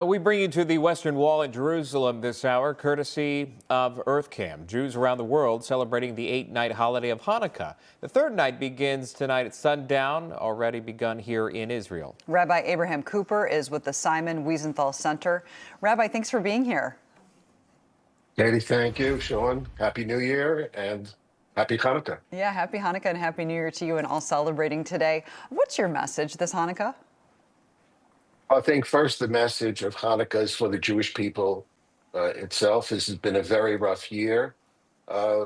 We bring you to the Western Wall in Jerusalem this hour, courtesy of EarthCam. Jews around the world celebrating the 8-night holiday of Hanukkah. The third night begins tonight at sundown, already begun here in Israel. Rabbi Abraham Cooper is with the Simon Wiesenthal Center. Rabbi, thanks for being here. Katie, thank you. Sean, Happy New Year and Happy Hanukkah. Yeah, Happy Hanukkah and Happy New Year to you and all celebrating today. What's your message this Hanukkah? I think first the message of Hanukkah is for the Jewish people itself. This has been a very rough year.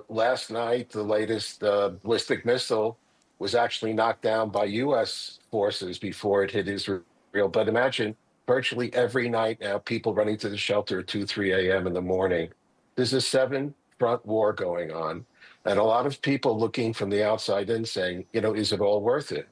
Last night, the latest ballistic missile was actually knocked down by U.S. forces before it hit Israel. But imagine virtually every night now, people running to the shelter at 2, 3 a.m. in the morning. There's a 7-front war going on. And a lot of people looking from the outside in saying, is it all worth it?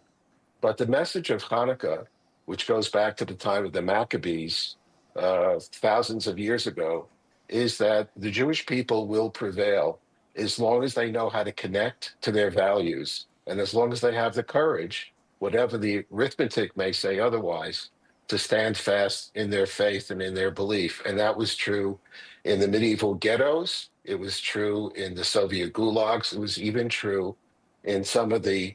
But the message of Hanukkah, which goes back to the time of the Maccabees, thousands of years ago, is that the Jewish people will prevail as long as they know how to connect to their values, and as long as they have the courage, whatever the arithmetic may say otherwise, to stand fast in their faith and in their belief. And that was true in the medieval ghettos. It was true in the Soviet gulags. It was even true in some of the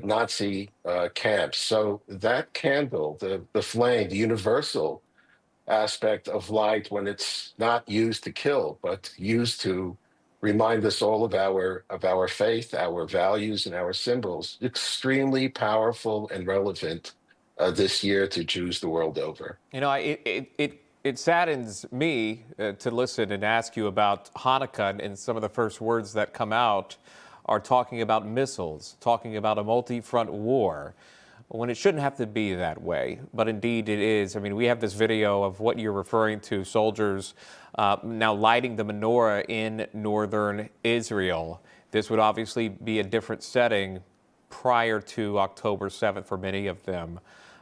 Nazi camps. So that candle, the flame, the universal aspect of light, when it's not used to kill, but used to remind us all of our faith, our values, and our symbols, extremely powerful and relevant this year to Jews the world over. It saddens me to listen and ask you about Hanukkah, and some of the first words that come out are talking about missiles, talking about a multi-front war, when it shouldn't have to be that way. But indeed it is. I mean, we have this video of what you're referring to, soldiers now lighting the menorah in northern Israel. This would obviously be a different setting prior to October 7th for many of them.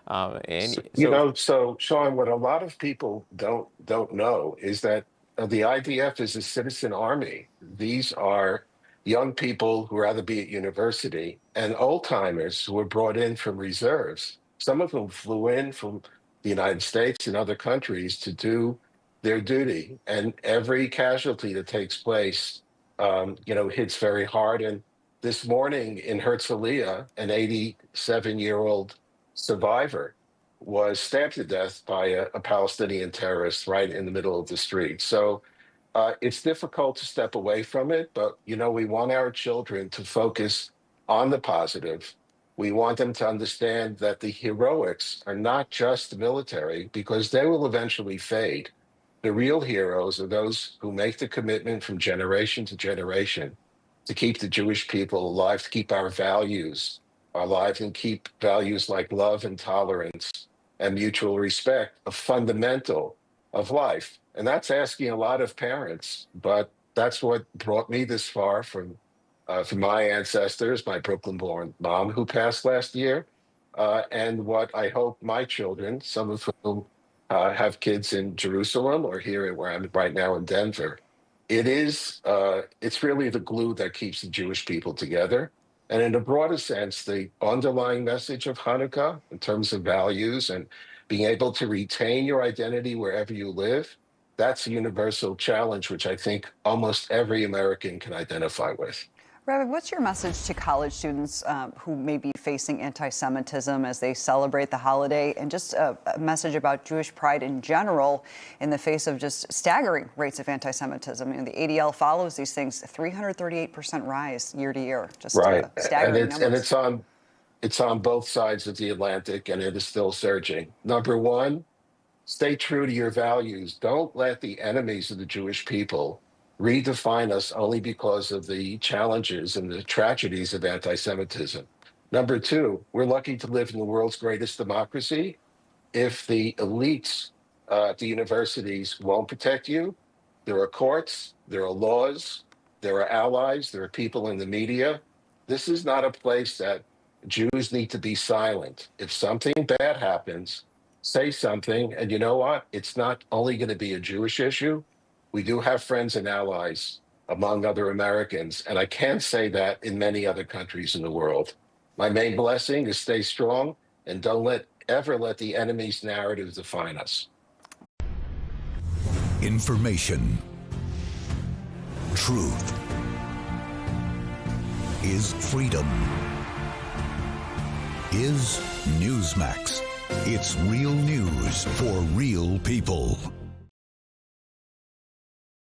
So Sean, what a lot of people don't know is that the IDF is a citizen army. These are young people who rather be at university, and old-timers who were brought in from reserves. Some of them flew in from the United States and other countries to do their duty. And every casualty that takes place, hits very hard. And this morning in Herzliya, an 87-year-old survivor was stabbed to death by a Palestinian terrorist right in the middle of the street. So it's difficult to step away from it, but, we want our children to focus on the positive. We want them to understand that the heroics are not just the military, because they will eventually fade. The real heroes are those who make the commitment from generation to generation to keep the Jewish people alive, to keep our values alive, and keep values like love and tolerance and mutual respect a fundamental of life. And that's asking a lot of parents, but that's what brought me this far from my ancestors, my Brooklyn-born mom who passed last year, and what I hope my children, some of whom have kids in Jerusalem or here where I'm right now in Denver, it's really the glue that keeps the Jewish people together. And in a broader sense, the underlying message of Hanukkah in terms of values and being able to retain your identity wherever you live, that's a universal challenge, which I think almost every American can identify with. Rabbi, what's your message to college students who may be facing anti-Semitism as they celebrate the holiday, and just a message about Jewish pride in general in the face of just staggering rates of anti-Semitism? The ADL follows these things, 338% rise year to year, just right. Staggering numbers. And it's on both sides of the Atlantic, and it is still surging. Number one, stay true to your values. Don't let the enemies of the Jewish people redefine us only because of the challenges and the tragedies of anti-Semitism. Number two, we're lucky to live in the world's greatest democracy. If the elites at the universities won't protect you, there are courts, there are laws, there are allies, there are people in the media. This is not a place that Jews need to be silent. If something bad happens, say something. And you know what? It's not only going to be a Jewish issue. We do have friends and allies among other Americans, and I can't say that in many other countries in the world. My main blessing is stay strong and don't ever let the enemy's narrative define us. Information. Truth is freedom. Is Newsmax. It's real news for real people.